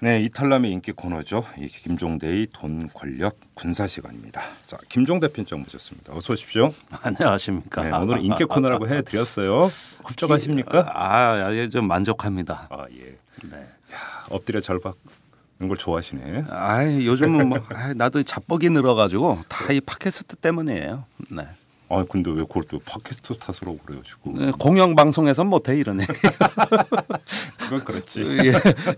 네, 이탈남의 인기 코너죠. 이 김종대의 돈, 권력, 군사 시간입니다. 자, 김종대 편장 모셨습니다. 어서 오십시오. 안녕하십니까. 네, 오늘은 인기 코너라고 해드렸어요. 흡족하십니까? 좀 만족합니다. 아, 예. 네. 야, 엎드려 절박는 걸 좋아하시네. 요즘은 뭐 나도 자뻑이 늘어가지고 다 이 팟캐스트 때문이에요. 네. 아, 근데 왜 그걸 또 팟캐스트 탓으로 그래요 지금? 네, 공영 방송에선 못해 이러네. 그건 그렇지.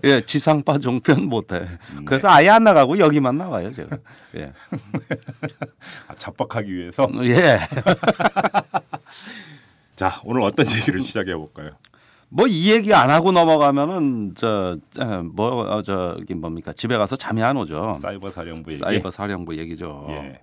예, 지상파 종편 못해. 그래서 아예 안 나가고 여기만 나와요 제가. 예. 자뻑하기 위해서. 예. 자, 오늘 어떤 얘기를 시작해 볼까요? 뭐 이 얘기 안 하고 넘어가면은 저기 뭡니까 집에 가서 잠이 안 오죠. 사이버 사령부 얘기. 사이버 사령부 얘기죠. 예.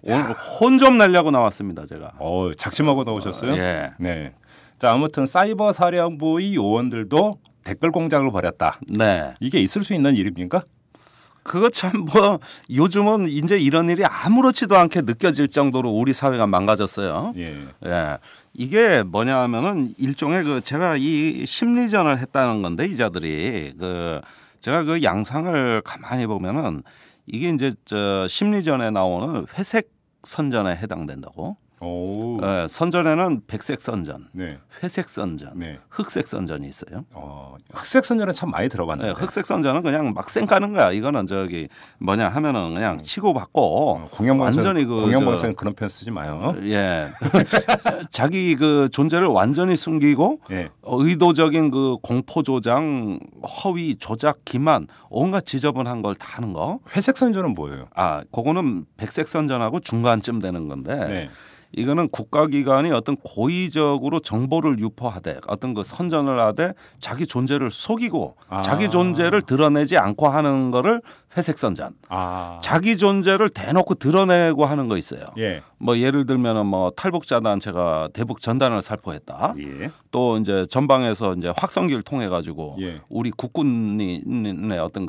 오늘 혼 좀 내려고 나왔습니다 제가. 작심하고 나오셨어요? 예. 네. 자, 아무튼 사이버 사령부의 요원들도 댓글 공작을 벌였다. 네. 이게 있을 수 있는 일입니까? 그거 참 뭐 요즘은 이제 이런 일이 아무렇지도 않게 느껴질 정도로 우리 사회가 망가졌어요. 예. 예. 이게 뭐냐 하면은 일종의 제가 이 심리전을 했다는 건데 이자들이 제가 그 양상을 가만히 보면은 이게 이제 심리전에 나오는 회색 선전에 해당된다고. 오. 예, 선전에는 백색 선전, 네. 회색 선전, 네. 흑색 선전이 있어요. 흑색 선전은 참 많이 들어봤는데. 네, 흑색 선전은 그냥 막 쌩까는 거야. 이거는 뭐냐 하면은 그냥 치고받고 완전히 공영방송에 그런 표현 쓰지 마요. 예, 자기 존재를 완전히 숨기고 예. 의도적인 공포 조장, 허위 조작, 기만, 온갖 지저분한 걸 다 하는 거. 회색 선전은 뭐예요? 그거는 백색 선전하고 중간쯤 되는 건데. 네. 이거는 국가기관이 어떤 고의적으로 정보를 유포하되 어떤 선전을 하되 자기 존재를 속이고 자기 존재를 드러내지 않고 하는 거를 회색 선전. 자기 존재를 대놓고 드러내고 하는 거 있어요. 예. 뭐 예를 들면은 탈북자 단체가 대북 전단을 살포했다. 예. 또 이제 전방에서 이제 확성기를 통해 가지고 예. 우리 국군의 어떤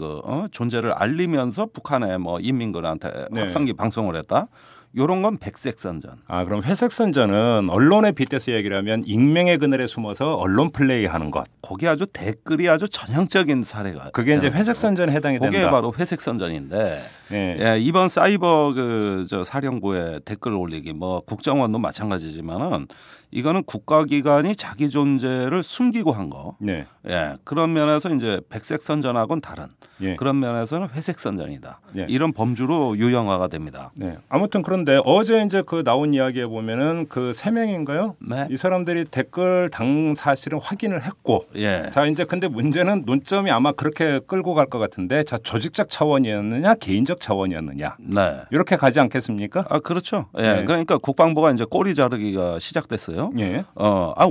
존재를 알리면서 북한의 인민들한테 네. 확성기 방송을 했다. 요런 건 백색 선전. 그럼 회색 선전은 언론에 빗대서 얘기를 하면 익명의 그늘에 숨어서 언론 플레이하는 것. 거기 아주 댓글이 아주 전형적인 사례가. 그게 이제 회색 선전에 해당이 된다. 그게 바로 회색 선전인데. 네. 예, 이번 사이버 사령부에 댓글 올리기 국정원도 마찬가지지만은 이거는 국가기관이 자기 존재를 숨기고 한 거. 네. 예, 그런 면에서 이제 백색 선전하고는 다른. 예. 그런 면에서는 회색 선전이다. 예. 이런 범주로 유형화가 됩니다. 네. 아무튼 그런데 어제 이제 나온 이야기에 보면은 세 명인가요? 네. 이 사람들이 댓글 당 사실은 확인을 했고. 예. 자, 이제 근데 문제는 논점이 아마 그렇게 끌고 갈 것 같은데, 자, 조직적 차원이었느냐, 개인적 차원이었느냐. 네. 이렇게 가지 않겠습니까? 그렇죠. 예. 네. 그러니까 국방부가 이제 꼬리 자르기가 시작됐어요. 예.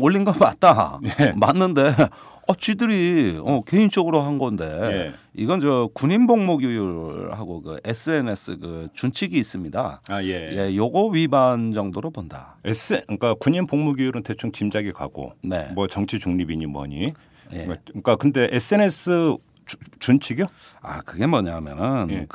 올린 거 맞다. 예. 맞는데 쥐들이 개인적으로 한 건데 예. 이건 군인 복무규율하고 SNS 준칙이 있습니다. 예. 요거 위반 정도로 본다. 그러니까 군인 복무규율은 대충 짐작이 가고, 네. 뭐 정치 중립이니 뭐니. 예. 그러니까 근데 SNS 준칙이요? 그게 뭐냐면은 예.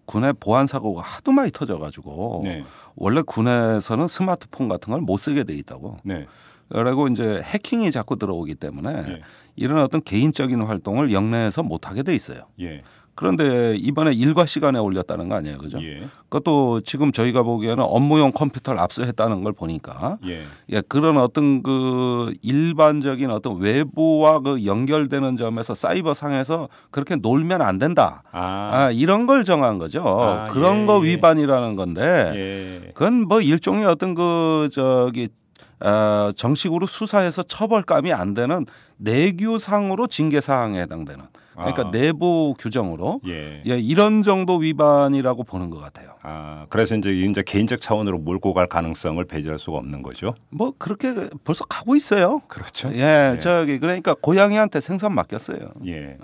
군의 보안 사고가 하도 많이 터져가지고 네. 원래 군에서는 스마트폰 같은 걸 못 쓰게 돼 있다고. 네. 그리고 이제 해킹이 자꾸 들어오기 때문에 예. 이런 어떤 개인적인 활동을 영내에서 못 하게 돼 있어요. 예. 그런데 이번에 일과 시간에 올렸다는 거 아니에요, 그죠? 예. 그것도 지금 저희가 보기에는 업무용 컴퓨터를 압수했다는 걸 보니까 예. 그런 어떤 일반적인 어떤 외부와 연결되는 점에서 사이버 상에서 그렇게 놀면 안 된다. 이런 걸 정한 거죠. 그런 거 위반이라는 건데 예. 그건 일종의 어떤 정식으로 수사해서 처벌감이 안 되는 내규상으로 징계 사항에 해당되는. 그러니까 내부 규정으로 예. 이런 정도 위반이라고 보는 것 같아요. 그래서 이제 개인적 차원으로 몰고 갈 가능성을 배제할 수가 없는 거죠. 그렇게 벌써 가고 있어요. 그렇죠. 예. 그러니까 고양이한테 생선 맡겼어요. 예.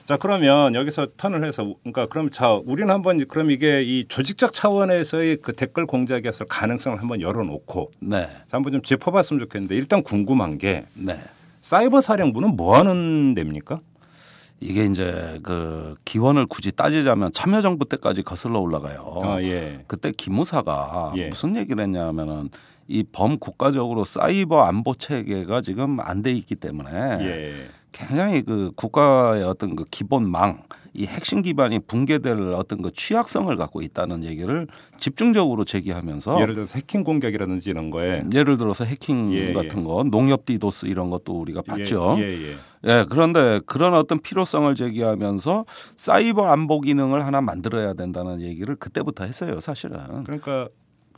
자, 그러면 여기서 턴을 해서 그럼 우리는 한번 그럼 이게 이 조직적 차원에서의 댓글 공작이었을 가능성을 한번 열어놓고 네. 자, 한번 좀 짚어봤으면 좋겠는데 일단 궁금한 게 네. 사이버 사령부는 뭐 하는 데입니까? 이게 이제 기원을 굳이 따지자면 참여정부 때까지 거슬러 올라가요. 예. 그때 기무사가 무슨 얘기를 했냐면은 이 범국가적으로 사이버 안보 체계가 지금 안 돼 있기 때문에 굉장히 국가의 어떤 기본망 이 핵심 기반이 붕괴될 어떤 그 취약성을 갖고 있다는 얘기를 집중적으로 제기하면서 예를 들어서 해킹 공격이라든지 이런 거에 예를 들어서 해킹 같은 거, 농협 디도스 이런 것도 우리가 봤죠. 예, 그런데 그런 어떤 필요성을 제기하면서 사이버 안보 기능을 하나 만들어야 된다는 얘기를 그때부터 했어요, 사실은. 그러니까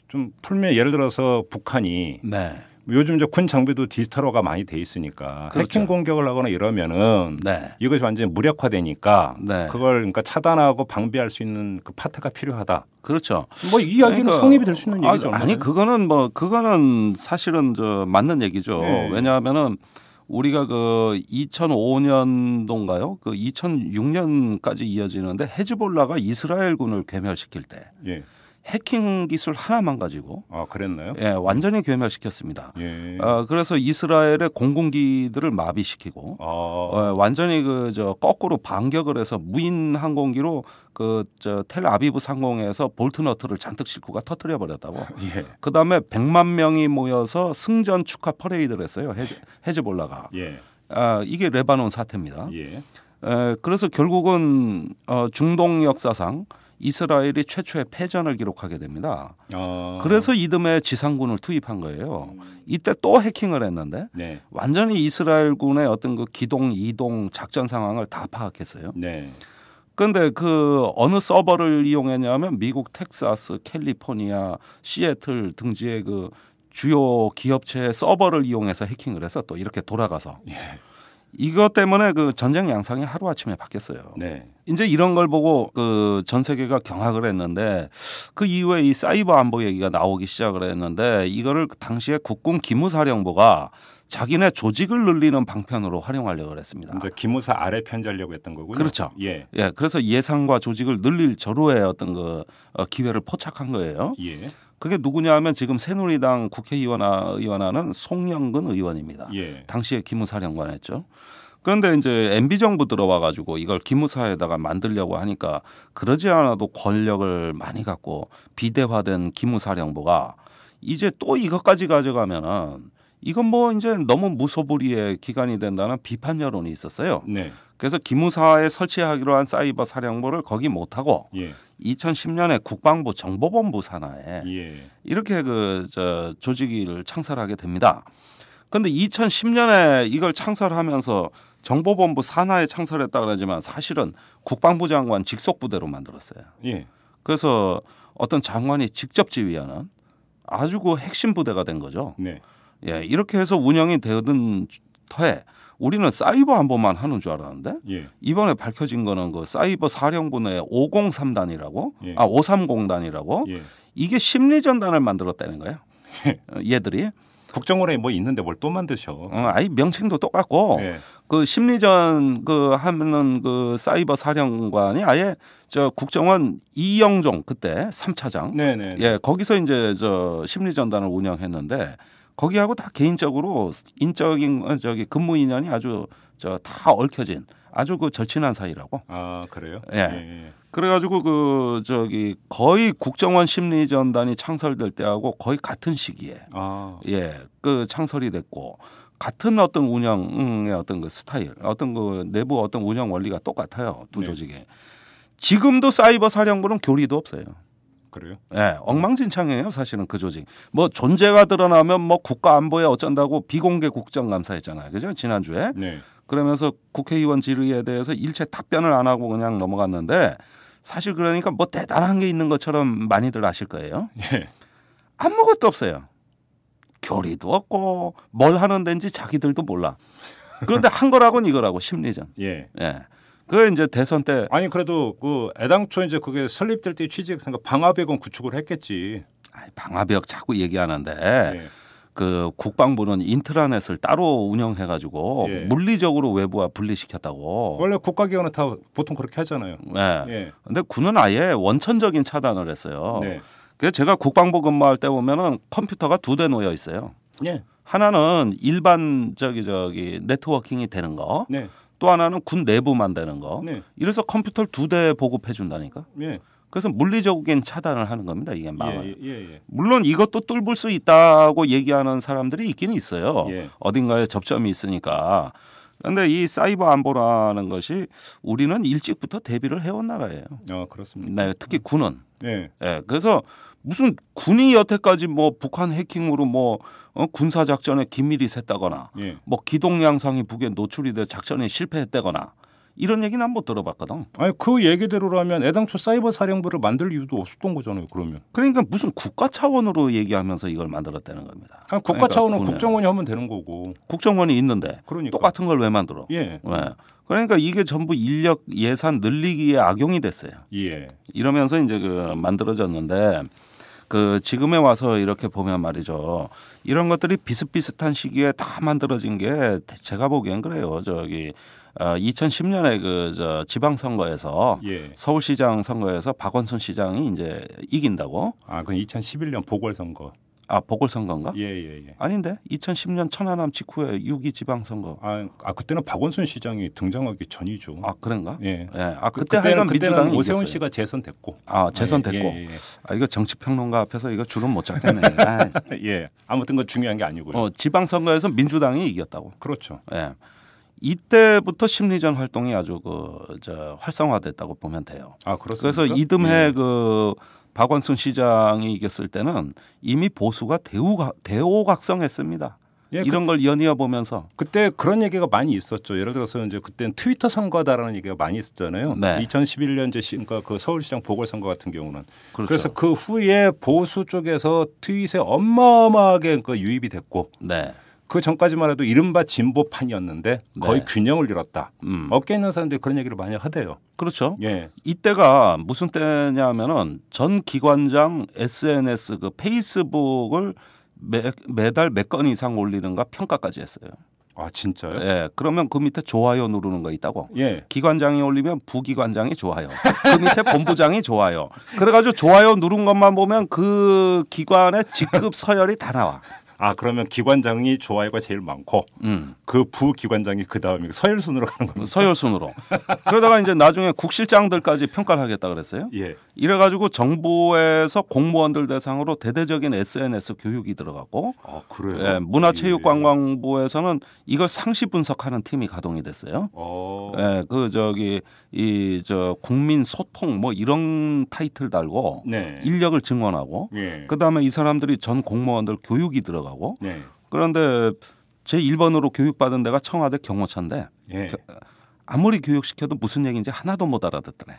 좀 풀면 예를 들어서 북한이 네. 요즘 이제 군 장비도 디지털화가 많이 돼 있으니까 그렇죠. 해킹 공격을 하거나 이러면은 네. 이것이 완전히 무력화되니까 네. 그걸 그러니까 차단하고 방비할 수 있는 그 파트가 필요하다. 그렇죠. 뭐 이 이야기는 그러니까, 성립이 될 수 있는 얘기죠. 아니 그거는 사실은 맞는 얘기죠. 네. 왜냐하면은 우리가 그 2005년도인가요? 그 2006년까지 이어지는데 헤즈볼라가 이스라엘군을 괴멸시킬 때 예. 해킹 기술 하나만 가지고 그랬나요? 예, 완전히 괴멸시켰습니다. 예. 그래서 이스라엘의 공군기들을 마비시키고 완전히 거꾸로 반격을 해서 무인 항공기로 텔아비브 상공에서 볼트 너트를 잔뜩 싣고가 터뜨려 버렸다고. 예. 그다음에 100만 명이 모여서 승전 축하 퍼레이드를 했어요. 헤즈볼라가. 예. 이게 레바논 사태입니다. 예. 그래서 결국은 중동 역사상 이스라엘이 최초의 패전을 기록하게 됩니다. 그래서 이듬해 지상군을 투입한 거예요. 이때 또 해킹을 했는데 네. 완전히 이스라엘군의 어떤 그 기동 이동 작전 상황을 다 파악했어요. 네. 그런데 그 어느 서버를 이용했냐면 미국 텍사스, 캘리포니아, 시애틀 등지의 그 주요 기업체의 서버를 이용해서 해킹을 해서 또 이렇게 돌아가서 예. 이것 때문에 그 전쟁 양상이 하루아침에 바뀌었어요. 네. 이제 이런 걸 보고 그 전 세계가 경악을 했는데 그 이후에 이 사이버 안보 얘기가 나오기 시작을 했는데 이거를 당시에 국군 기무사령부가 자기네 조직을 늘리는 방편으로 활용하려고 했습니다. 이제 기무사 아래 편제하려고 했던 거군요. 그렇죠. 예. 예. 그래서 예산과 조직을 늘릴 저로의 어떤 그 기회를 포착한 거예요. 예. 그게 누구냐 하면 지금 새누리당 국회의원하는 송영근 의원입니다. 예. 당시에 기무사령관했죠. 그런데 이제 MB 정부 들어와 가지고 이걸 기무사에다가 만들려고 하니까 그러지 않아도 권력을 많이 갖고 비대화된 기무사령부가 이제 또 이것까지 가져가면은 이건 뭐 이제 너무 무소불위의 기관이 된다는 비판 여론이 있었어요. 네. 그래서 기무사에 설치하기로 한 사이버 사령부를 거기 못하고 예. 2010년에 국방부 정보본부 산하에 예. 이렇게 조직을 창설하게 됩니다. 그런데 2010년에 이걸 창설하면서 정보본부 산하에 창설했다 그러지만 사실은 국방부 장관 직속 부대로 만들었어요. 예. 그래서 어떤 장관이 직접 지휘하는 아주 그 핵심 부대가 된 거죠. 네. 예, 이렇게 해서 운영이 되던 터에 우리는 사이버 안보만 하는 줄 알았는데 예. 이번에 밝혀진 거는 그 사이버 사령부의 503단이라고 예. 530단이라고 예. 이게 심리전단을 만들었다는 거예요. 얘들이 국정원에 뭐 있는데 뭘 또 만드셔? 아이 명칭도 똑같고 예. 그 심리전 하면은 그 사이버 사령관이 아예 국정원 이영종 그때 3차장 네네. 예 거기서 이제 심리전단을 운영했는데 거기하고 다 개인적으로 인적인 근무 인연이 아주 다 얽혀진 아주 그 절친한 사이라고. 아 그래요? 예. 예. 그래가지고 거의 국정원 심리전단이 창설될 때하고 거의 같은 시기에 창설이 됐고 같은 어떤 운영의 어떤 그 스타일, 어떤 그 내부 어떤 운영 원리가 똑같아요 두 조직에. 지금도 사이버 사령부는 교리도 없어요. 그래요? 예, 엉망진창이에요 사실은 그 조직. 뭐 존재가 드러나면 뭐 국가 안보에 어쩐다고 비공개 국정감사했잖아요, 그죠? 지난주에. 네. 그러면서 국회의원 질의에 대해서 일체 답변을 안 하고 그냥 넘어갔는데 사실 그러니까 뭐 대단한 게 있는 것처럼 많이들 아실 거예요. 예. 아무것도 없어요. 교리도 없고 뭘 하는 데인지 자기들도 몰라. 그런데 한 거라고는 이거라고 심리전. 예. 예. 그 이제 대선 때 아니 그래도 그 애당초 이제 그게 설립될 때 취지에서 방화벽은 구축을 했겠지. 방화벽 자꾸 얘기하는데 예. 그 국방부는 인트라넷을 따로 운영해가지고 물리적으로 외부와 분리시켰다고. 원래 국가기관은 다 보통 그렇게 하잖아요. 네. 예. 근데 군은 아예 원천적인 차단을 했어요. 네. 그래서 제가 국방부 근무할 때 보면은 컴퓨터가 2대 놓여 있어요. 예. 하나는 일반 네트워킹이 되는 거. 네. 또 하나는 군 내부만 되는 거. 네. 이래서 컴퓨터를 2대 보급해 준다니까. 예. 그래서 물리적인 차단을 하는 겁니다. 이게 마음을. 예. 물론 이것도 뚫을 수 있다고 얘기하는 사람들이 있기는 있어요. 예. 어딘가에 접점이 있으니까. 그런데 이 사이버 안보라는 것이 우리는 일찍부터 대비를 해온 나라예요. 그렇습니다. 네, 특히 군은. 네. 네, 그래서 무슨 군이 여태까지 뭐 북한 해킹으로 뭐 군사 작전에 기밀이 샜다거나 예. 뭐 기동 양상이 북에 노출이 돼 작전이 실패했다거나 이런 얘기는 못 들어봤거든. 아니 그 얘기대로라면 애당초 사이버 사령부를 만들 이유도 없었던 거잖아요. 그러면. 그러니까 무슨 국가 차원으로 얘기하면서 이걸 만들었다는 겁니다. 아니, 국가 차원은 국정원이 하면 되는 거고. 국정원이 있는데 그러니까. 똑같은 걸 왜 만들어? 예. 네. 그러니까 이게 전부 인력 예산 늘리기에 악용이 됐어요. 예. 이러면서 이제 그 만들어졌는데 그 지금에 와서 이렇게 보면 말이죠. 이런 것들이 비슷비슷한 시기에 다 만들어진 게 제가 보기엔 그래요. 저기 2010년에 그 지방선거에서 예. 서울시장 선거에서 박원순 시장이 이제 이긴다고. 그건 2011년 보궐선거. 보궐선거인가? 예. 아닌데 2010년 천안함 직후에 6.2 지방선거. 그때는 박원순 시장이 등장하기 전이죠. 그런가? 예. 그때 하여간 민주당이 오세훈 이겼어요. 씨가 재선됐고. 재선됐고. 예. 이거 정치평론가 앞에서 이거 주름 못 잡겠네. 예. 아무튼 그 중요한 게 아니고요. 지방선거에서 민주당이 이겼다고. 그렇죠. 예. 이때부터 심리전 활동이 아주 활성화됐다고 보면 돼요. 그렇습니까? 그래서 이듬해 박원순 시장이 이겼을 때는 이미 보수가 대오각성했습니다. 예, 이런 걸 연이어 보면서 그때 그런 얘기가 많이 있었죠. 예를 들어서 이제 그때는 트위터 선거다라는 얘기가 많이 있었잖아요. 네. 2011년 그러니까 그 서울시장 보궐선거 같은 경우는 그렇죠. 그래서 그 후에 보수 쪽에서 트윗에 어마어마하게 유입이 됐고 네. 그 전까지만 해도 이른바 진보판이었는데 거의 네. 균형을 잃었다. 업계에 있는 사람들이 그런 얘기를 많이 하대요. 그렇죠. 예. 이때가 무슨 때냐면은 전 기관장 SNS 그 페이스북을 매달 몇 건 이상 올리는가 평가까지 했어요. 진짜요? 예. 그러면 그 밑에 좋아요 누르는 거 있다고. 예. 기관장이 올리면 부기관장이 좋아요. 그 밑에 본부장이 좋아요. 그래가지고 좋아요 누른 것만 보면 그 기관의 직급 서열이 다 나와. 그러면 기관장이 좋아요가 제일 많고 그 부기관장이 그 다음에 서열 순으로 가는 겁니다. 서열 순으로. 그러다가 이제 나중에 국실장들까지 평가를 하겠다 그랬어요. 예. 이래가지고 정부에서 공무원들 대상으로 대대적인 SNS 교육이 들어가고. 그래요? 예, 문화체육관광부에서는 이걸 상시 분석하는 팀이 가동이 됐어요. 예, 국민 소통 뭐 이런 타이틀 달고 네. 인력을 증원하고. 예. 그 다음에 이 사람들이 전 공무원들 교육이 들어가고. 네. 그런데 제 1번으로 교육받은 데가 청와대 경호처인데 예. 아무리 교육시켜도 무슨 얘기인지 하나도 못 알아듣더래.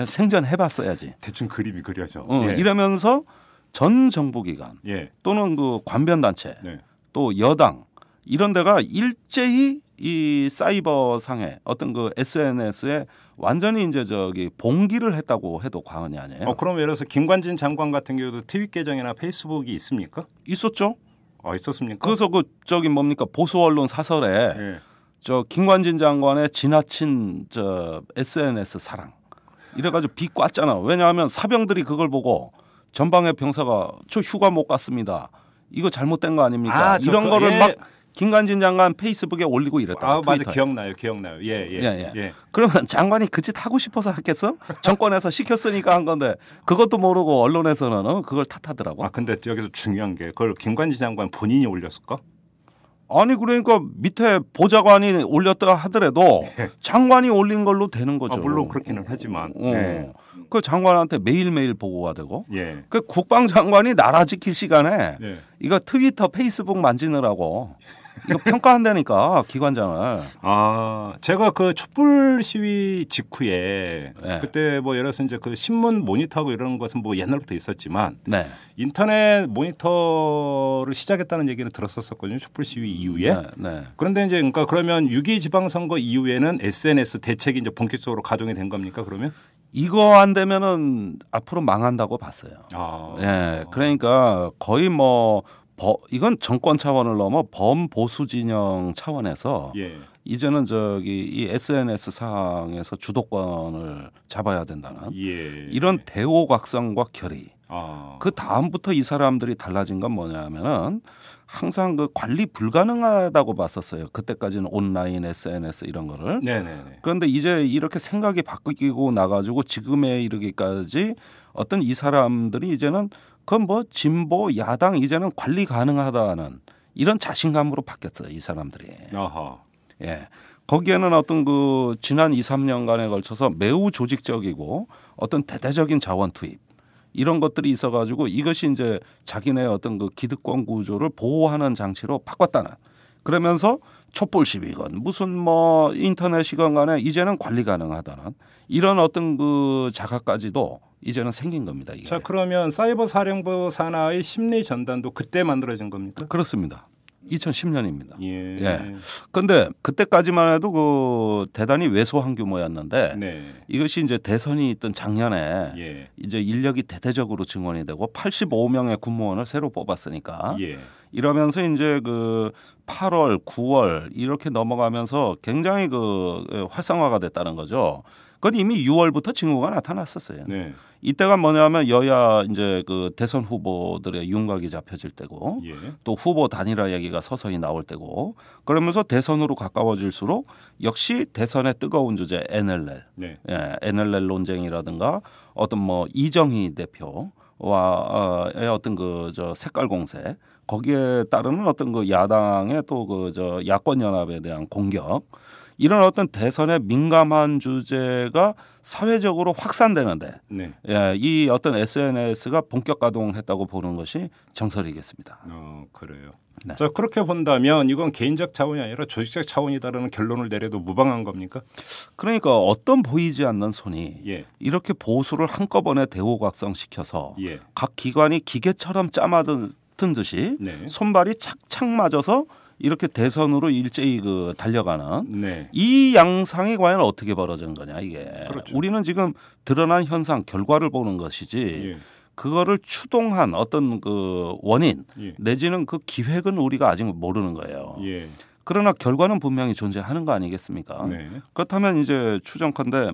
생전해봤어야지. 대충 그림이 그려져. 예. 이러면서 전 정부기관 또는 그 관변단체 또 여당 이런 데가 일제히 이 사이버상의 어떤 그 SNS에 완전히 이제 봉기를 했다고 해도 과언이 아니에요. 그럼 예를 들어서 김관진 장관 같은 경우도 트윗 계정이나 페이스북이 있습니까? 있었죠. 있었습니까? 그래서 보수 언론 사설에 김관진 장관의 지나친 SNS 사랑 이래가지고 비 꽈잖아. 왜냐하면 사병들이 그걸 보고 전방의 병사가 저 휴가 못 갔습니다. 이거 잘못된 거 아닙니까? 이런 거를 막 김관진 장관 페이스북에 올리고 이랬다. 맞아, 기억나요. 예. 그러면 장관이 그 짓 하고 싶어서 했겠어? 정권에서 시켰으니까 한 건데 그것도 모르고 언론에서는 그걸 탓하더라고. 근데 여기서 중요한 게 그걸 김관진 장관 본인이 올렸을까? 아니 그러니까 밑에 보좌관이 올렸다 하더라도 장관이 올린 걸로 되는 거죠. 물론 그렇기는 하지만. 그 장관한테 매일매일 보고가 되고. 예. 그 국방장관이 나라 지킬 시간에 이거 트위터 페이스북 만지느라고 이거 평가한다니까 기관장을. 제가 그 촛불 시위 직후에 그때 뭐 예를 들어서 이제 그 신문 모니터하고 이런 것은 뭐 옛날부터 있었지만 인터넷 모니터를 시작했다는 얘기는 들었었거든요. 촛불 시위 이후에. 그런데 이제 그러면 6.2 지방선거 이후에는 SNS 대책이 이제 본격적으로 가동이 된 겁니까? 그러면? 이거 안 되면은 앞으로 망한다고 봤어요. 그러니까 거의 이건 정권 차원을 넘어 범보수 진영 차원에서 이제는 이 SNS 상에서 주도권을 잡아야 된다는 이런 대오각성과 결의. 그 다음부터 이 사람들이 달라진 건 뭐냐면은 항상 그 관리 불가능하다고 봤었어요. 그때까지는 온라인 SNS 이런 거를. 그런데 이제 이렇게 생각이 바뀌고 나가지고 지금에 이르기까지 어떤 이 사람들이 이제는 그건 진보 야당 이제는 관리 가능하다는 이런 자신감으로 바뀌었어요. 이 사람들이. 예. 거기에는 어떤 그 지난 2, 3년간에 걸쳐서 매우 조직적이고 어떤 대대적인 자원 투입 이런 것들이 있어가지고 이것이 이제 자기네 어떤 그 기득권 구조를 보호하는 장치로 바꿨다는. 그러면서 촛불 시위건 무슨 뭐 인터넷이건 간에 이제는 관리 가능하다는 이런 어떤 그 자각까지도 이제는 생긴 겁니다. 이게. 자, 그러면 사이버 사령부 산하의 심리 전단도 그때 만들어진 겁니까? 그렇습니다. 2010년입니다. 예. 예. 근데 그때까지만 해도 그 대단히 왜소한 규모였는데 네. 이것이 이제 대선이 있던 작년에 예. 이제 인력이 대대적으로 증원이 되고 85명의 군무원을 새로 뽑았으니까 예. 이러면서 이제 그 8월, 9월 이렇게 넘어가면서 굉장히 그 활성화가 됐다는 거죠. 그건 이미 6월부터 징후가 나타났었어요. 네. 이때가 뭐냐면 여야 이제 그 대선 후보들의 윤곽이 잡혀질 때고 예. 또 후보 단일화 얘기가 서서히 나올 때고 그러면서 대선으로 가까워질수록 역시 대선의 뜨거운 주제 NLL, 네. 예, NLL 논쟁이라든가 어떤 뭐 이정희 대표와의 어떤 그 저 색깔 공세 거기에 따르는 어떤 그 야당의 또 그 저 야권 연합에 대한 공격. 이런 어떤 대선에 민감한 주제가 사회적으로 확산되는데 네. 예, 이 어떤 SNS가 본격 가동했다고 보는 것이 정설이겠습니다. 그래요. 네. 자, 그렇게 본다면 이건 개인적 차원이 아니라 조직적 차원이다라는 결론을 내려도 무방한 겁니까? 그러니까 어떤 보이지 않는 손이 예. 이렇게 보수를 한꺼번에 대호각성시켜서 예. 각 기관이 기계처럼 짜맞은 듯이 네. 손발이 착착 맞아서 이렇게 대선으로 일제히 그 달려가는 네. 이 양상이 과연 어떻게 벌어진 거냐 이게. 그렇죠. 우리는 지금 드러난 현상 결과를 보는 것이지 예. 그거를 추동한 어떤 그 원인 예. 내지는 그 기획은 우리가 아직 모르는 거예요. 예. 그러나 결과는 분명히 존재하는 거 아니겠습니까? 네. 그렇다면 이제 추정컨대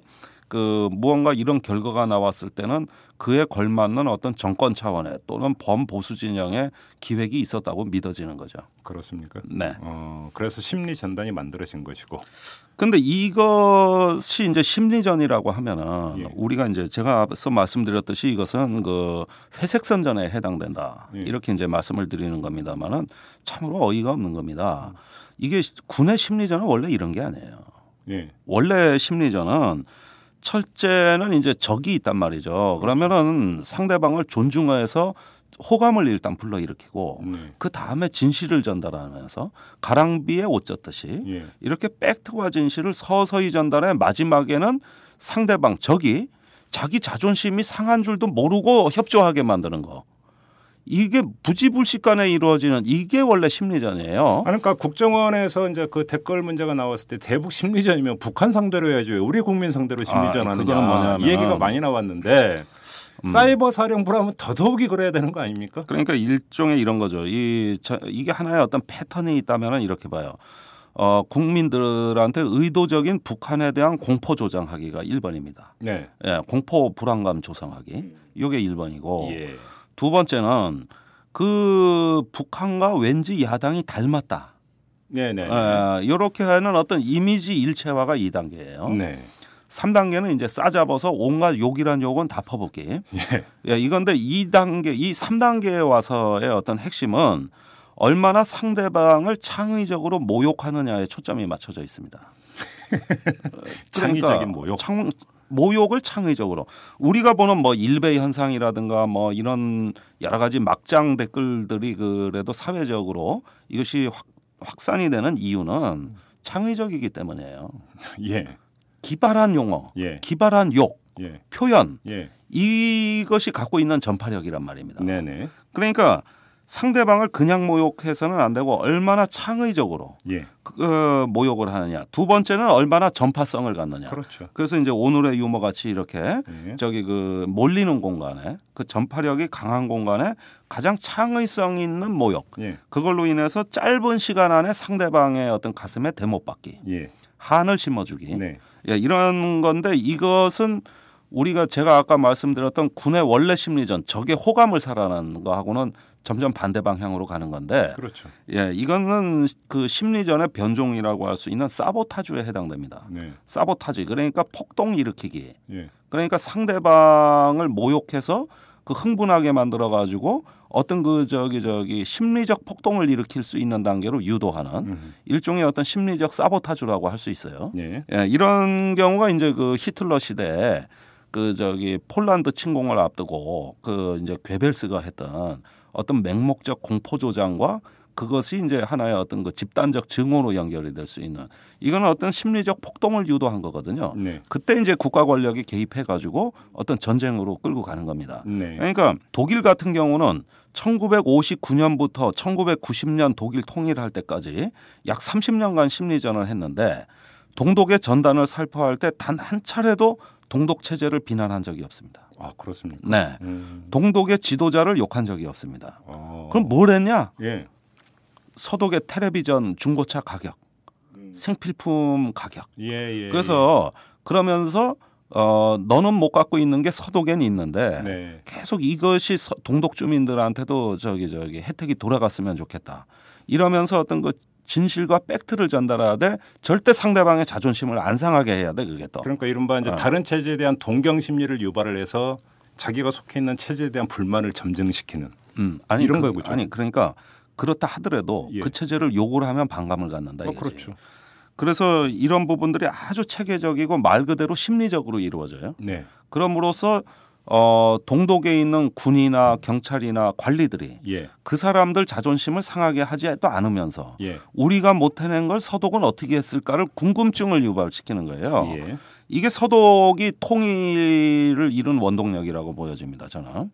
그 무언가 이런 결과가 나왔을 때는 그에 걸맞는 어떤 정권 차원의 또는 범보수 진영의 기획이 있었다고 믿어지는 거죠. 그렇습니까? 네. 그래서 심리 전단이 만들어진 것이고. 근데 이것이 이제 심리전이라고 하면은 예. 우리가 이제 제가 앞서 말씀드렸듯이 이것은 그 회색 선전에 해당된다. 예. 이렇게 이제 말씀을 드리는 겁니다만은 참으로 어이가 없는 겁니다. 이게 군의 심리전은 원래 이런 게 아니에요. 예. 원래 심리전은 첫째는 이제 적이 있단 말이죠. 그러면은 상대방을 존중해서 호감을 일단 불러일으키고 그 다음에 진실을 전달하면서 가랑비에 옷 젖듯이 예. 이렇게 팩트와 진실을 서서히 전달해 마지막에는 상대방 적이 자기 자존심이 상한 줄도 모르고 협조하게 만드는 거. 이게 부지불식간에 이루어지는 이게 원래 심리전이에요. 그러니까 국정원에서 이제 그 댓글 문제가 나왔을 때 대북 심리전이면 북한 상대로 해야지 왜 우리 국민 상대로 심리전하느냐 이 얘기가 많이 나왔는데 사이버 사령부라면 더더욱이 그래야 되는 거 아닙니까? 그러니까 일종의 이런 거죠. 이게 하나의 어떤 패턴이 있다면 이렇게 봐요. 국민들한테 의도적인 북한에 대한 공포 조장하기가 1번입니다. 네. 예, 공포 불안감 조성하기. 이게 1번이고 예. 두 번째는 그 북한과 왠지 야당이 닮았다. 네네. 이렇게 하는 어떤 이미지 일체화가 2단계예요. 네. 3단계는 이제 싸잡아서 온갖 욕이란 욕은 다 퍼붓기. 예. 예, 이건데 2단계, 이 3단계에 와서의 어떤 핵심은 얼마나 상대방을 창의적으로 모욕하느냐에 초점이 맞춰져 있습니다. 창의적인 모욕. 모욕을 창의적으로 우리가 보는 뭐 일베 현상이라든가 뭐 이런 여러 가지 막장 댓글들이 그래도 사회적으로 이것이 확산이 되는 이유는 창의적이기 때문이에요. 예. 기발한 용어, 예. 기발한 욕, 예. 표현 예. 이것이 갖고 있는 전파력이란 말입니다. 네네. 그러니까 상대방을 그냥 모욕해서는 안 되고 얼마나 창의적으로 예. 모욕을 하느냐. 두 번째는 얼마나 전파성을 갖느냐. 그렇죠. 그래서 이제 오늘의 유머 같이 이렇게 예. 저기 그 몰리는 공간에 그 전파력이 강한 공간에 가장 창의성 있는 모욕. 예. 그걸로 인해서 짧은 시간 안에 상대방의 어떤 가슴에 대못받기. 예. 한을 심어주기. 네. 예, 이런 건데 이것은 우리가 제가 아까 말씀드렸던 군의 원래 심리전 적의 호감을 사라는 거하고는 점점 반대 방향으로 가는 건데 그렇죠. 예, 이거는 그 심리전의 변종이라고 할 수 있는 사보타주에 해당됩니다. 네. 사보타지 그러니까 폭동 일으키기. 예. 그러니까 상대방을 모욕해서 그 흥분하게 만들어 가지고 어떤 그 심리적 폭동을 일으킬 수 있는 단계로 유도하는 일종의 어떤 심리적 사보타주라고 할 수 있어요. 예, 이런 경우가 이제 그 히틀러 시대에 폴란드 침공을 앞두고 이제 괴벨스가 했던 어떤 맹목적 공포 조장과 그것이 이제 하나의 어떤 그 집단적 증오로 연결이 될 수 있는 이거는 어떤 심리적 폭동을 유도한 거거든요. 네. 그때 이제 국가 권력이 개입해 가지고 어떤 전쟁으로 끌고 가는 겁니다. 네. 그러니까 독일 같은 경우는 1959년부터 1990년 독일 통일할 때까지 약 30년간 심리전을 했는데 동독의 전단을 살포할 때 단 한 차례도 동독 체제를 비난한 적이 없습니다. 아, 그렇습니까? 네. 동독의 지도자를 욕한 적이 없습니다. 그럼 뭘 했냐? 예. 서독의 텔레비전 중고차 가격, 생필품 가격. 예. 그래서 그러면서 너는 못 갖고 있는 게 서독엔 있는데 네. 계속 이것이 동독 주민들한테도 혜택이 돌아갔으면 좋겠다. 이러면서 어떤 그 진실과 팩트를 전달하되 절대 상대방의 자존심을 안 상하게 해야 돼. 그게 또. 그러니까 이른바 이제 다른 체제에 대한 동경 심리를 유발을 해서 자기가 속해 있는 체제에 대한 불만을 점증시키는 이런 거죠. 아니 그러니까 그렇다 하더라도 그 체제를 욕을 하면 반감을 갖는다. 그렇죠. 그래서 이런 부분들이 아주 체계적이고 말 그대로 심리적으로 이루어져요. 네. 그럼으로써 동독에 있는 군이나 경찰이나 관리들이 그 사람들 자존심을 상하게 하지 또 않으면서 우리가 못 해낸 걸 서독은 어떻게 했을까를 궁금증을 유발시키는 거예요. 이게 서독이 통일을 이룬 원동력이라고 보여집니다. 저는.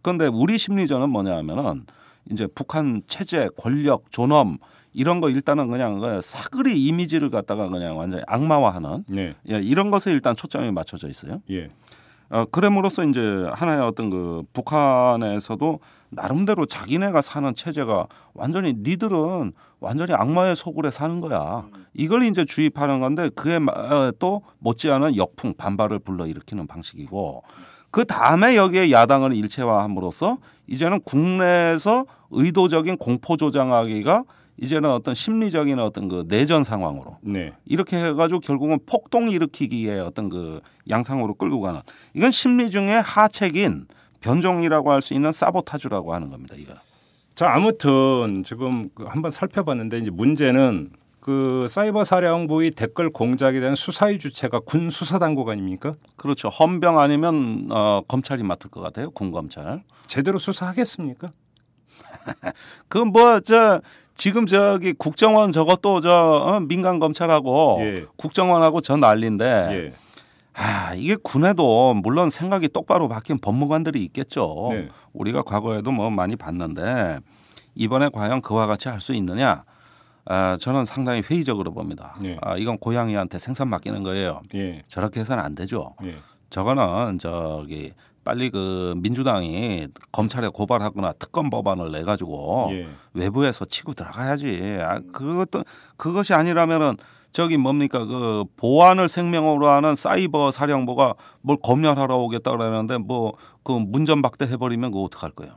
그런데 우리 심리전은 뭐냐 하면은 이제 북한 체제, 권력, 존엄 이런 거 일단은 그냥 사그리 이미지를 갖다가 그냥 완전히 악마화하는 이런 것에 일단 초점이 맞춰져 있어요. 그럼으로써 이제 하나의 어떤 그 북한에서도 나름대로 자기네가 사는 체제가 완전히 니들은 완전히 악마의 소굴에 사는 거야. 이걸 이제 주입하는 건데 그에 또 못지않은 역풍 반발을 불러일으키는 방식이고 그 다음에 여기에 야당을 일체화함으로써 이제는 국내에서 의도적인 공포 조장하기가 이제는 어떤 심리적인 어떤 그 내전 상황으로 이렇게 해가지고 결국은 폭동 일으키기의 어떤 그 양상으로 끌고 가는 이건 심리 중에 하책인 변종이라고 할 수 있는 사보타주라고 하는 겁니다. 이거. 자, 아무튼 지금 한번 살펴봤는데 이제 문제는 그 사이버 사령부의 댓글 공작에 대한 수사의 주체가 군 수사당국 아닙니까? 그렇죠. 헌병 아니면 검찰이 맡을 것 같아요. 군 검찰. 제대로 수사하겠습니까? 지금 국정원 저것도 민간 검찰하고 국정원하고 저 난리인데 이게 군에도 물론 생각이 똑바로 바뀐 법무관들이 있겠죠. 우리가 과거에도 뭐 많이 봤는데 이번에 과연 그와 같이 할 수 있느냐? 저는 상당히 회의적으로 봅니다. 이건 고양이한테 생선 맡기는 거예요. 저렇게 해서는 안 되죠. 저거는 빨리 그 민주당이 검찰에 고발하거나 특검 법안을 내 가지고 외부에서 치고 들어가야지. 그것이 아니라면은 뭡니까 그 보안을 생명으로 하는 사이버 사령부가 뭘 검열하러 오겠다 그러는데 뭐 그 문전박대 해버리면 그거 어떡할 거예요.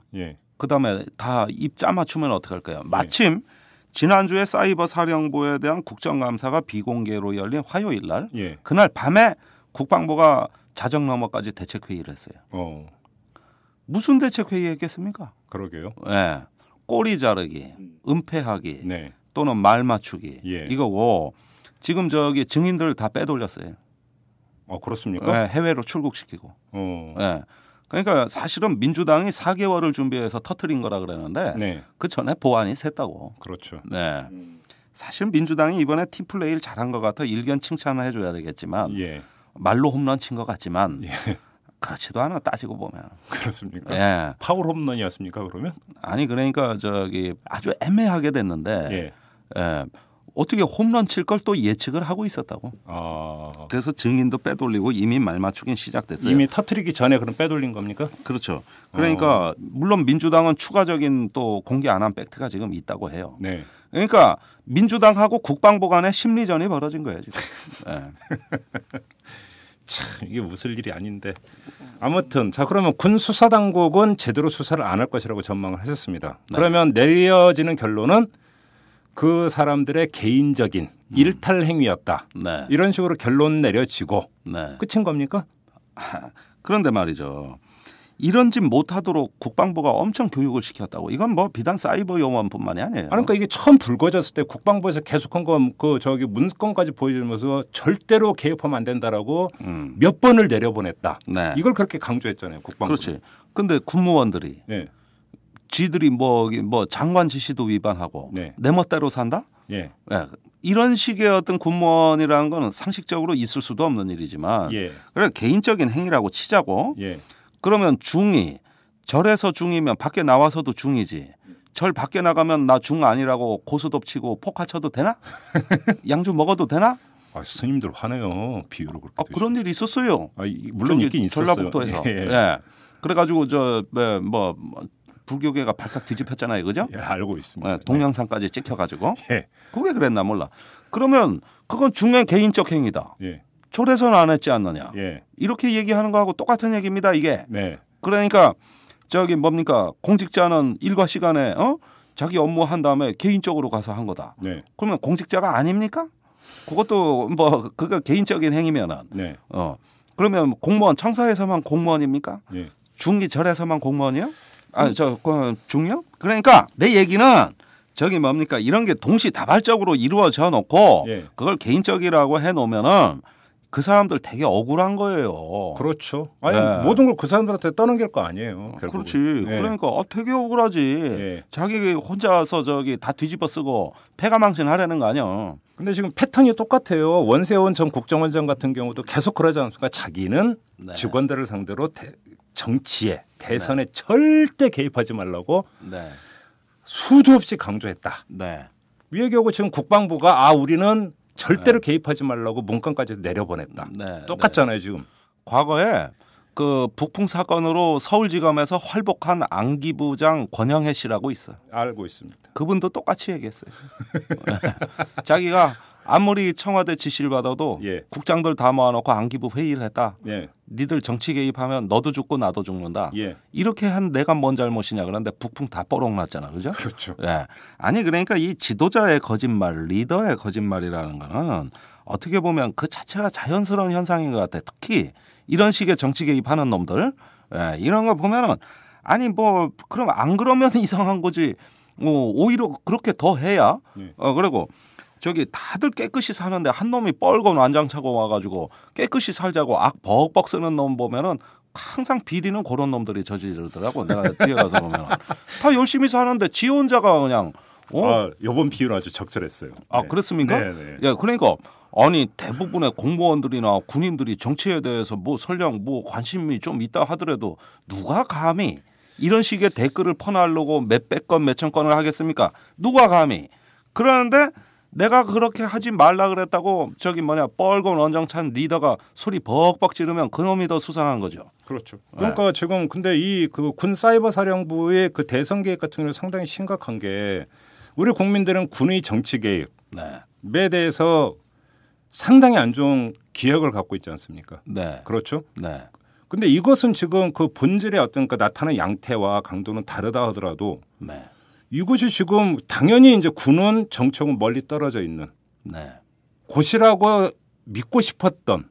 그다음에 다 입 짜맞추면 어떡할 거예요. 마침 지난주에 사이버 사령부에 대한 국정감사가 비공개로 열린 화요일 날 그날 밤에 국방부가 자정 넘어까지 대책회의를 했어요. 무슨 대책회의 했겠습니까? 그러게요. 꼬리 자르기, 은폐하기 또는 말 맞추기 이거고 지금 증인들 다 빼돌렸어요. 그렇습니까? 해외로 출국시키고. 그러니까 사실은 민주당이 4개월을 준비해서 터뜨린 거라 그러는데 그 전에 보안이 샜다고. 그렇죠. 사실 민주당이 이번에 팀플레이를 잘한 것 같아 일견 칭찬을 해줘야 되겠지만 말로 홈런 친 것 같지만 그렇지도 않아 따지고 보면. 그렇습니까? 파울 홈런이었습니까 그러면? 아니 그러니까 아주 애매하게 됐는데 어떻게 홈런 칠 걸 또 예측을 하고 있었다고. 그래서 증인도 빼돌리고 이미 말 맞추긴 시작됐어요. 이미 터트리기 전에 그럼 빼돌린 겁니까? 그렇죠. 그러니까 물론 민주당은 추가적인 또 공개 안 한 팩트가 지금 있다고 해요. 그러니까 민주당하고 국방부 간의 심리전이 벌어진 거예요 지금. 참 이게 웃을 일이 아닌데 아무튼 자 그러면 군 수사당국은 제대로 수사를 안 할 것이라고 전망을 하셨습니다. 그러면 내려지는 결론은 그 사람들의 개인적인 일탈 행위였다. 이런 식으로 결론 내려지고 끝인 겁니까? 그런데 말이죠. 이런 짓 못하도록 국방부가 엄청 교육을 시켰다고. 이건 뭐 비단 사이버 요원뿐만이 아니에요. 그러니까 이게 처음 불거졌을 때 국방부에서 계속한 건 그 저기 문건까지 보여주면서 절대로 개입하면 안 된다라고 몇 번을 내려보냈다. 네. 이걸 그렇게 강조했잖아요. 국방부. 그렇지. 근데 군무원들이 네. 지들이 뭐 장관 지시도 위반하고 네. 내 멋대로 산다? 예. 네. 이런 식의 어떤 군무원이라는 거는 상식적으로 있을 수도 없는 일이지만 예. 그래 개인적인 행위라고 치자고. 예. 그러면 중이 절에서 중이면 밖에 나와서도 중이지. 절 밖에 나가면 나 중 아니라고 고스톱 치고 포카 쳐도 되나? 양주 먹어도 되나? 스님들 화내요. 비유로 그렇게. 그런 일이 있었어요. 물론 있긴 있었어요. 전라북도에서. 예. 그래가지고 뭐 불교계가 발칵 뒤집혔잖아요, 그죠? 예, 알고 있습니다. 예, 동영상까지 찍혀가지고. 예. 그게 그랬나 몰라. 그러면 그건 중의 개인적 행위다. 예. 절에서는 안 했지 않느냐. 예. 이렇게 얘기하는 거하고 똑같은 얘기입니다, 이게. 네. 그러니까 저기 뭡니까 공직자는 일과 시간에 자기 업무 한 다음에 개인적으로 가서 한 거다. 네. 그러면 공직자가 아닙니까? 그것도 뭐 그거 개인적인 행위면은. 네. 그러면 공무원 청사에서만 공무원입니까? 네. 중기 절에서만 공무원이요? 중요? 그러니까 내 얘기는 저기 뭡니까 이런 게 동시다발적으로 이루어져 놓고 예. 그걸 개인적이라고 해 놓으면은 그 사람들 되게 억울한 거예요. 그렇죠. 모든 걸 그 사람들한테 떠넘길 거 아니에요. 결국은. 그렇지. 예. 그러니까 되게 억울하지. 예. 자기 혼자서 저기 다 뒤집어 쓰고 패가망신하려는 거 아니야. 근데 지금 패턴이 똑같아요. 원세훈 전 국정원장 같은 경우도 계속 그러지 않습니까? 자기는 네. 직원들을 상대로 정치에 대선에 절대 개입하지 말라고 수도 없이 강조했다. 네. 위에 겨우 지금 국방부가 우리는 절대로 개입하지 말라고 문건까지 내려보냈다. 똑같잖아요 지금. 과거에 그 북풍 사건으로 서울지검에서 활복한 안기부장 권영애 씨라고 있어요. 알고 있습니다. 그분도 똑같이 얘기했어요. 자기가 아무리 청와대 지시를 받아도 국장들 다 모아놓고 안기부 회의를 했다. 니들 정치 개입하면 너도 죽고 나도 죽는다. 이렇게 한 내가 뭔 잘못이냐. 그런데 북풍 다 뽀록났잖아. 그죠? 그렇죠. 아니 그러니까 이 지도자의 거짓말, 리더의 거짓말이라는 거는 어떻게 보면 그 자체가 자연스러운 현상인 것 같아. 특히 이런 식의 정치 개입하는 놈들 이런 거 보면은 아니 뭐 그럼 안 그러면 이상한 거지. 오히려 그렇게 더 해야. 그리고 저기 다들 깨끗이 사는데 한 놈이 뻘건 완장차고 와가지고 깨끗이 살자고 악 벅벅 쓰는 놈 보면은 항상 비리는 그런 놈들이 저지르더라고. 내가 뒤에 가서 보면 다 열심히 사는데 지 혼자가 그냥. 이번 비유는 아주 적절했어요. 그렇습니까? 네네. 예, 그러니까 아니 대부분의 공무원들이나 군인들이 정치에 대해서 뭐 설령 뭐 관심이 좀 있다 하더라도 누가 감히 이런 식의 댓글을 퍼나르고 몇백 건 몇천 건을 하겠습니까? 누가 감히? 그러는데 내가 그렇게 하지 말라 그랬다고 뻘건 원정찬 리더가 소리 벅벅 지르면 그놈이 더 수상한 거죠. 그렇죠. 그러니까 지금 근데 이 그 군 사이버 사령부의 그 대선 개입 같은 경우는 상당히 심각한 게 우리 국민들은 군의 정치 개입에 대해서 상당히 안 좋은 기억을 갖고 있지 않습니까? 그렇죠. 근데 이것은 지금 그 본질의 어떤 그 나타나는 양태와 강도는 다르다 하더라도 이것이 지금 당연히 이제 군은 정책은 멀리 떨어져 있는 곳이라고 믿고 싶었던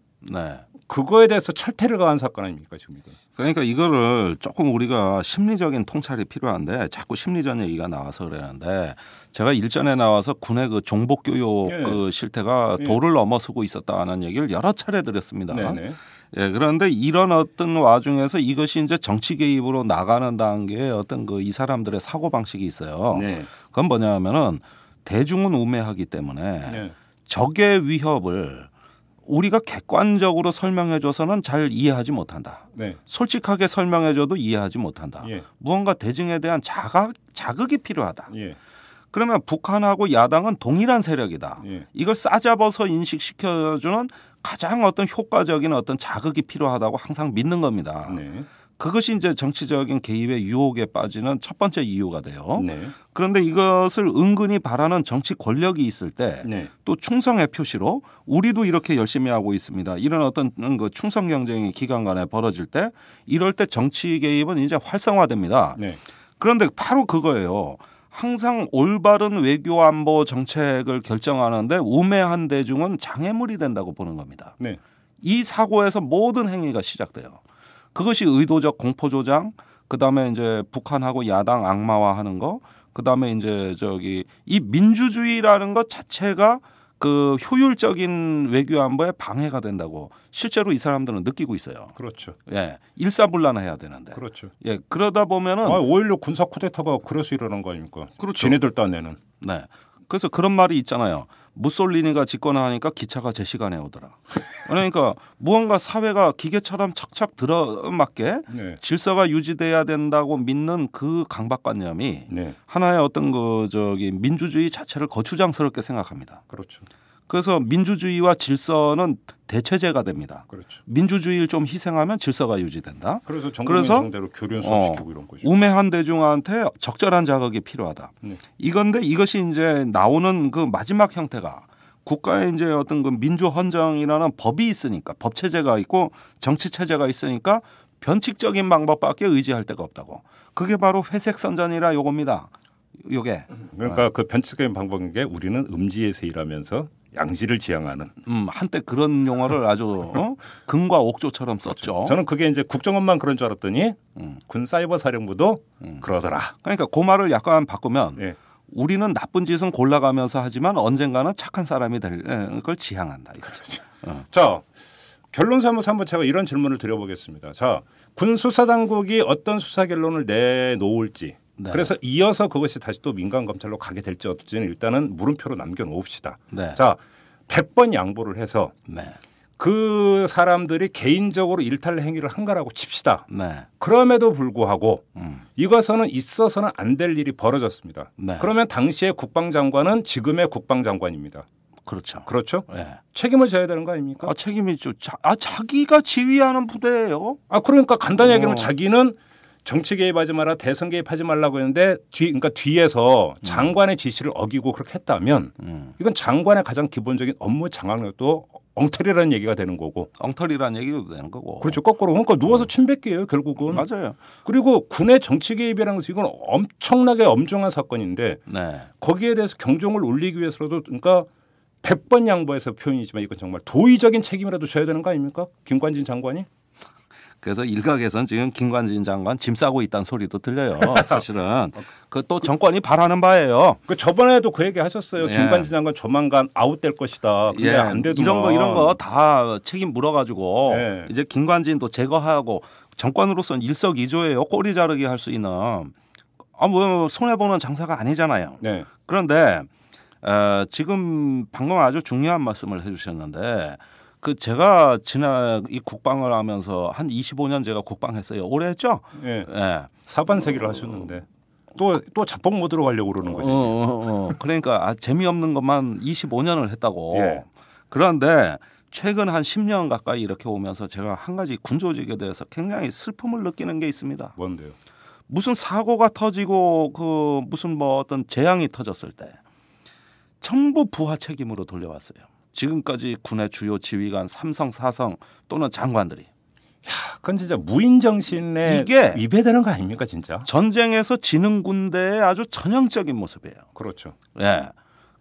그거에 대해서 철퇴를 가한 사건 아닙니까 지금 이거. 그러니까 이거를 조금 우리가 심리적인 통찰이 필요한데 자꾸 심리전 얘기가 나와서 그러는데 제가 일전에 나와서 군의 그 종복 교육 그 실태가 도를 넘어서고 있었다는 얘기를 여러 차례 드렸습니다. 그런데 이런 어떤 와중에서 이것이 이제 정치 개입으로 나가는 단계에 어떤 그 이 사람들의 사고 방식이 있어요. 그건 뭐냐면은 대중은 우매하기 때문에 적의 위협을 우리가 객관적으로 설명해줘서는 잘 이해하지 못한다. 솔직하게 설명해줘도 이해하지 못한다. 무언가 대중에 대한 자극이 필요하다. 그러면 북한하고 야당은 동일한 세력이다. 이걸 싸잡아서 인식시켜주는 가장 어떤 효과적인 어떤 자극이 필요하다고 항상 믿는 겁니다. 그것이 이제 정치적인 개입의 유혹에 빠지는 첫 번째 이유가 돼요. 그런데 이것을 은근히 바라는 정치 권력이 있을 때 또 충성의 표시로 우리도 이렇게 열심히 하고 있습니다. 이런 어떤 그 충성 경쟁이 기간 간에 벌어질 때 이럴 때 정치 개입은 이제 활성화됩니다. 그런데 바로 그거예요. 항상 올바른 외교 안보 정책을 결정하는데 우매한 대중은 장애물이 된다고 보는 겁니다. 이 사고에서 모든 행위가 시작돼요. 그것이 의도적 공포 조장, 그다음에 이제 북한하고 야당 악마화하는 거, 그다음에 이제 이 민주주의라는 것 자체가 그 효율적인 외교안보에 방해가 된다고 실제로 이 사람들은 느끼고 있어요. 그렇죠. 예, 일사불란해야 되는데. 그렇죠. 예, 그러다 보면은 5.16 군사 쿠데타가 그래서 일어난 거 아닙니까? 그렇죠. 지네들 딴에는. 네. 그래서 그런 말이 있잖아요. 무솔리니가 집권하니까 기차가 제 시간에 오더라. 그러니까 무언가 사회가 기계처럼 착착 들어맞게 네. 질서가 유지돼야 된다고 믿는 그 강박관념이 네. 하나의 어떤 민주주의 자체를 거추장스럽게 생각합니다. 그렇죠. 그래서 민주주의와 질서는 대체제가 됩니다. 그렇죠. 민주주의를 좀 희생하면 질서가 유지된다. 그래서 정부민 상대로 교련 수업시키고 이런 거죠. 우매한 대중한테 적절한 자극이 필요하다. 네. 이건데 이것이 이제 나오는 그 마지막 형태가 국가에 이제 어떤 그 민주 헌정이라는 법이 있으니까 법 체제가 있고 정치 체제가 있으니까 변칙적인 방법밖에 의지할 데가 없다고. 그게 바로 회색 선전이라 요겁니다. 요게. 그러니까 그 변칙적인 방법인 게 우리는 음지에서 일하면서 양지를 지향하는. 한때 그런 용어를 아주 금과 옥조처럼 썼죠. 그렇죠. 저는 그게 이제 국정원만 그런 줄 알았더니 군 사이버 사령부도 그러더라. 그러니까 그 말을 약간 바꾸면 예. 우리는 나쁜 짓은 골라가면서 하지만 언젠가는 착한 사람이 될 걸 지향한다. 그렇죠. 자, 결론 삼아서 한번 제가 이런 질문을 드려보겠습니다. 자, 군 수사 당국이 어떤 수사 결론을 내놓을지. 네. 그래서 이어서 그것이 다시 또 민간 검찰로 가게 될지 어떨지는 일단은 물음표로 남겨놓읍시다. 네. 자, 100번 양보를 해서 네. 그 사람들이 개인적으로 일탈 행위를 한 거라고 칩시다. 네. 그럼에도 불구하고 이것은 있어서는 안 될 일이 벌어졌습니다. 네. 그러면 당시의 국방장관은 지금의 국방장관입니다. 그렇죠. 그렇죠. 네. 책임을 져야 되는 거 아닙니까? 책임이죠. 자기가 지휘하는 부대예요. 그러니까 간단히 얘기하면 자기는 정치 개입하지 마라, 대선 개입하지 말라고 했는데 그러니까 뒤에서 장관의 지시를 어기고 그렇게 했다면 이건 장관의 가장 기본적인 업무 장악력도 엉터리라는 얘기가 되는 거고. 엉터리라는 얘기도 되는 거고. 그렇죠. 거꾸로. 그러니까 누워서 침 뱉기예요, 결국은. 맞아요. 그리고 군의 정치 개입이라는 것은 이건 엄청나게 엄중한 사건인데 네. 거기에 대해서 경종을 울리기 위해서라도 그러니까 100번 양보해서 표현이지만 이건 정말 도의적인 책임이라도 져야 되는 거 아닙니까? 김관진 장관이. 그래서 일각에서는 지금 김관진 장관 짐 싸고 있다는 소리도 들려요. 사실은 그 또 정권이 바라는 바예요. 그 저번에도 그 얘기 하셨어요. 예. 김관진 장관 조만간 아웃될 것이다. 근데 예. 안 되더만. 이런 거 다 책임 물어가지고 예. 이제 김관진도 제거하고 정권으로서는 일석이조예요. 꼬리 자르기 할 수 있는 뭐 손해 보는 장사가 아니잖아요. 네. 그런데 지금 방금 아주 중요한 말씀을 해주셨는데. 제가 지난 이 국방을 하면서 한 25년 제가 국방했어요. 오래 했죠? 예. 예. 사반세기를 하셨는데 또 자폭 모드로 가려고 그러는 거죠. 그러니까 재미없는 것만 25년을 했다고. 예. 그런데 최근 한 10년 가까이 이렇게 오면서 제가 한 가지 군조직에 대해서 굉장히 슬픔을 느끼는 게 있습니다. 뭔데요? 무슨 사고가 터지고 무슨 어떤 재앙이 터졌을 때 전부 부하 책임으로 돌려왔어요. 지금까지 군의 주요 지휘관 3성, 4성 또는 장관들이. 그건 진짜 무인 정신에 이게 위배되는 거 아닙니까, 진짜? 전쟁에서 지는 군대의 아주 전형적인 모습이에요. 그렇죠. 예.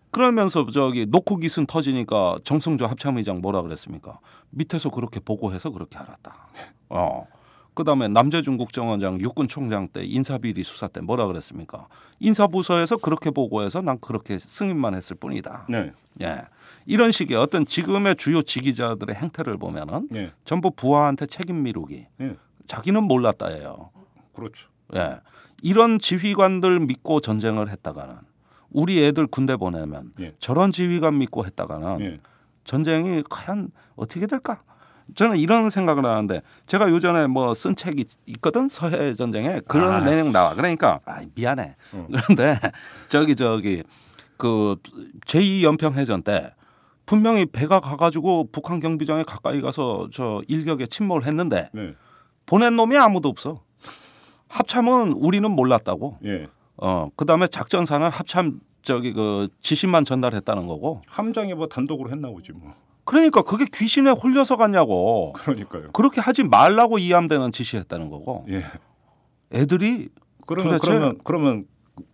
그러면서 놓고 기순 터지니까 정승조 합참의장 뭐라 그랬습니까? 밑에서 그렇게 보고해서 그렇게 알았다. 그다음에 남재준 국정원장 육군 총장 때 인사비리 수사 때 뭐라 그랬습니까? 인사부서에서 그렇게 보고해서 난 그렇게 승인만 했을 뿐이다. 네. 예. 이런 식의 어떤 지금의 주요 지휘자들의 행태를 보면은 네. 전부 부하한테 책임 미루기. 네. 자기는 몰랐다예요. 그렇죠. 예. 이런 지휘관들 믿고 전쟁을 했다가는 우리 애들 군대 보내면 네. 저런 지휘관 믿고 했다가는 네. 전쟁이 과연 어떻게 될까? 저는 이런 생각을 하는데 제가 요전에 쓴 책이 있거든. 서해 전쟁에 그런 내용 나와. 그러니까 미안해. 그런데 그 제2연평해전 때 분명히 배가 가가지고 북한 경비장에 가까이 가서 일격에 침몰을 했는데 네. 보낸 놈이 아무도 없어. 합참은 우리는 몰랐다고. 예. 그다음에 작전사는 합참 지시만 전달했다는 거고. 함장이 단독으로 했나 보지 뭐. 그러니까 그게 귀신에 홀려서 갔냐고. 그러니까요. 그렇게 하지 말라고 이함되는 지시했다는 거고. 예. 애들이 그러면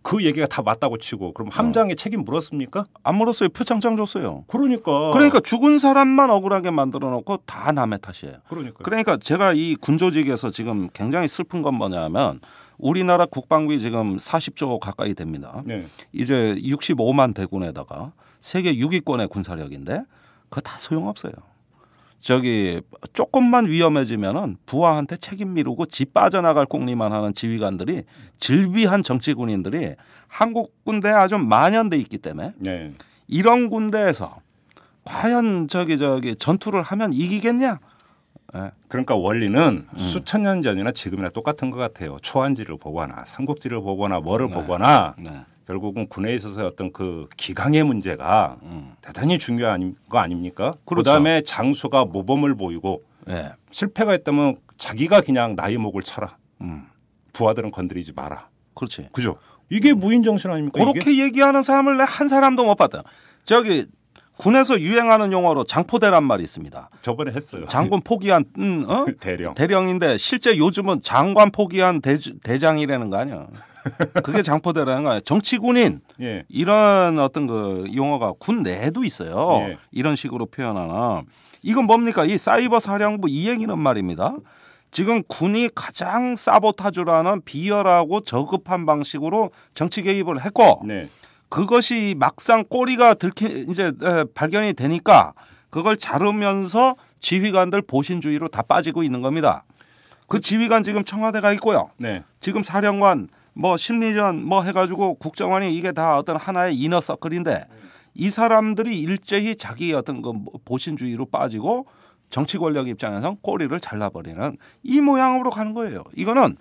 그 얘기가 다 맞다고 치고 그럼 함장에 책임 물었습니까? 안 물었어요. 표창장 줬어요. 그러니까 죽은 사람만 억울하게 만들어 놓고 다 남의 탓이에요. 그러니까 제가 이 군조직에서 지금 굉장히 슬픈 건 뭐냐면 우리나라 국방비 지금 40조 가까이 됩니다. 네. 이제 65만 대군에다가 세계 6위권의 군사력인데 그거 다 소용없어요. 저기 조금만 위험해지면은 부하한테 책임 미루고 집 빠져나갈 꿍리만 하는 지휘관들이 질비한 정치 군인들이 한국 군대에 아주 만연돼 있기 때문에 네. 이런 군대에서 과연 저기 전투를 하면 이기겠냐? 네. 그러니까 원리는 수천 년 전이나 지금이나 똑같은 것 같아요. 초안지를 보거나 삼국지를 보거나 뭐를 보거나 결국은 군에 있어서 어떤 그 기강의 문제가 대단히 중요한 거 아닙니까? 그다음에 장수가 모범을 보이고 실패가 있다면 자기가 그냥 나의 목을 쳐라. 부하들은 건드리지 마라. 그렇지. 그죠? 이게 무인 정신 아닙니까? 그렇게 이게? 얘기하는 사람을 한 사람도 못 봤다. 저기 군에서 유행하는 용어로 장포대란 말이 있습니다. 저번에 했어요. 장군 포기한 대령인데 실제 요즘은 장관 포기한 대장이라는 거 아니야. 그게 장포대라는 거 아니야. 정치군인 이런 어떤 그 용어가 군 내에도 있어요. 이런 식으로 표현하나. 이건 뭡니까? 이 사이버 사령부 이행이란 말입니다. 지금 군이 가장 사보타주라는 비열하고 저급한 방식으로 정치 개입을 했고 그것이 막상 꼬리가 이제 발견이 되니까 그걸 자르면서 지휘관들 보신주의로 다 빠지고 있는 겁니다. 그 지휘관 지금 청와대가 있고요. 지금 사령관 뭐 심리전 뭐 해가지고 국정원이 이게 다 어떤 하나의 이너서클인데 이 사람들이 일제히 자기 어떤 그 보신주의로 빠지고 정치 권력 입장에서 꼬리를 잘라버리는 이 모양으로 가는 거예요. 이거는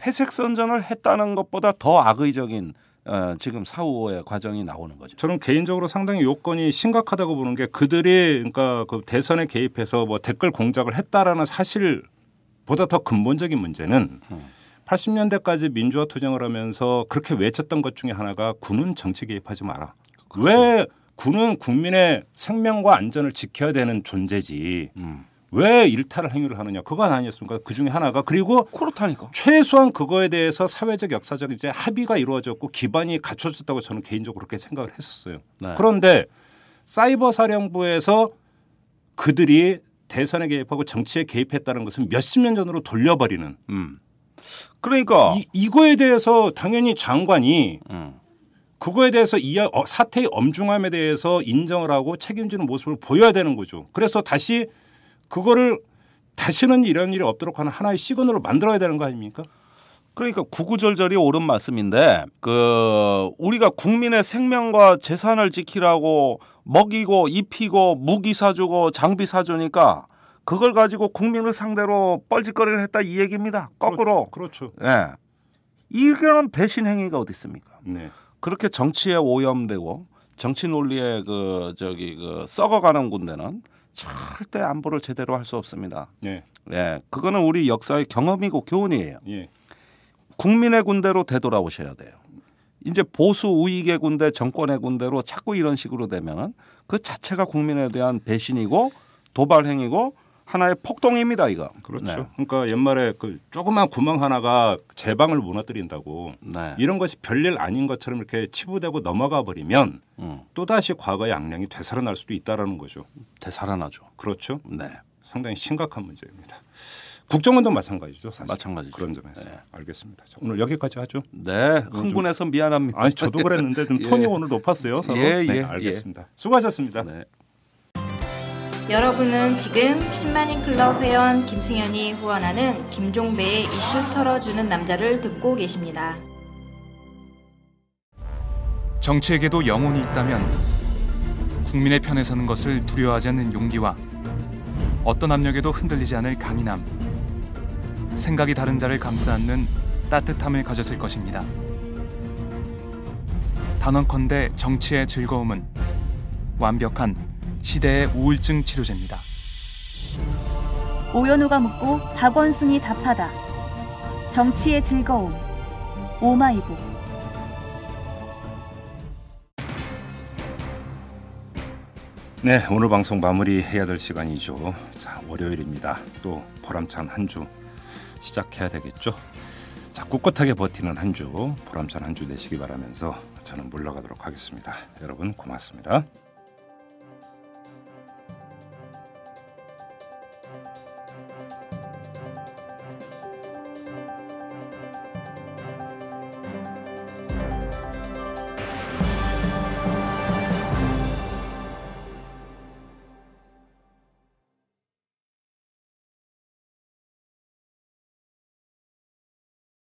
회색 선전을 했다는 것보다 더 악의적인 지금 사후의 과정이 나오는 거죠. 저는 개인적으로 상당히 요건이 심각하다고 보는 게 그들이 그러니까 그 대선에 개입해서 뭐 댓글 공작을 했다라는 사실보다 더 근본적인 문제는 80년대까지 민주화 투쟁을 하면서 그렇게 외쳤던 것 중에 하나가 군은 정치 개입하지 마라. 왜 군은 국민의 생명과 안전을 지켜야 되는 존재지. 왜 일탈을 행위를 하느냐. 그건 아니었습니까? 그중에 하나가. 그리고 그렇다니까. 최소한 그거에 대해서 사회적 역사적 이제 합의가 이루어졌고 기반이 갖춰졌다고 저는 개인적으로 그렇게 생각을 했었어요. 그런데 사이버 사령부에서 그들이 대선에 개입하고 정치에 개입했다는 것은 몇십 년 전으로 돌려버리는. 그러니까 이거에 대해서 당연히 장관이 그거에 대해서 사태의 엄중함에 대해서 인정을 하고 책임지는 모습을 보여야 되는 거죠. 그래서 다시 그거를 다시는 이런 일이 없도록 하는 하나의 시그널을 만들어야 되는 거 아닙니까? 그러니까 구구절절이 옳은 말씀인데 우리가 국민의 생명과 재산을 지키라고 먹이고 입히고 무기 사주고 장비 사주니까 그걸 가지고 국민을 상대로 뻘짓거리를 했다 이 얘기입니다. 거꾸로. 그렇죠. 이런 배신 행위가 어디 있습니까? 그렇게 정치에 오염되고 정치 논리에 썩어가는 군대는 절대 안보를 제대로 할 수 없습니다. 그거는 우리 역사의 경험이고 교훈이에요. 국민의 군대로 되돌아오셔야 돼요. 이제 보수 우익의 군대, 정권의 군대로 자꾸 이런 식으로 되면 그 자체가 국민에 대한 배신이고 도발 행위고 하나의 폭동입니다, 이거. 그렇죠. 그러니까 옛말에 그 조그만 구멍 하나가 제방을 무너뜨린다고 이런 것이 별일 아닌 것처럼 이렇게 치부되고 넘어가 버리면 또다시 과거의 악령이 되살아날 수도 있다라는 거죠. 되살아나죠. 그렇죠. 상당히 심각한 문제입니다. 국정원도 마찬가지죠. 사실. 마찬가지죠. 그런 점에서. 알겠습니다. 자, 오늘 여기까지 하죠. 흥분해서 미안합니다. 아니 저도 그랬는데 좀 톤이 오늘 높았어요. 서로. 알겠습니다. 수고하셨습니다. 여러분은 지금 10만인 클럽 회원 김승현이 후원하는 김종배의 이슈 털어주는 남자를 듣고 계십니다. 정치에게도 영혼이 있다면 국민의 편에 서는 것을 두려워하지 않는 용기와 어떤 압력에도 흔들리지 않을 강인함, 생각이 다른 자를 감싸 안는 따뜻함을 가졌을 것입니다. 단언컨대 정치의 즐거움은 완벽한 시대의 우울증 치료제입니다. 오연호가 묻고 박원순이 답하다. 정치의 즐거움. 오마이북. 오늘 방송 마무리해야 될 시간이죠. 자, 월요일입니다. 또 보람찬 한 주 시작해야 되겠죠. 자, 꿋꿋하게 버티는 한 주, 보람찬 한 주 되시기 바라면서 저는 물러가도록 하겠습니다. 여러분 고맙습니다.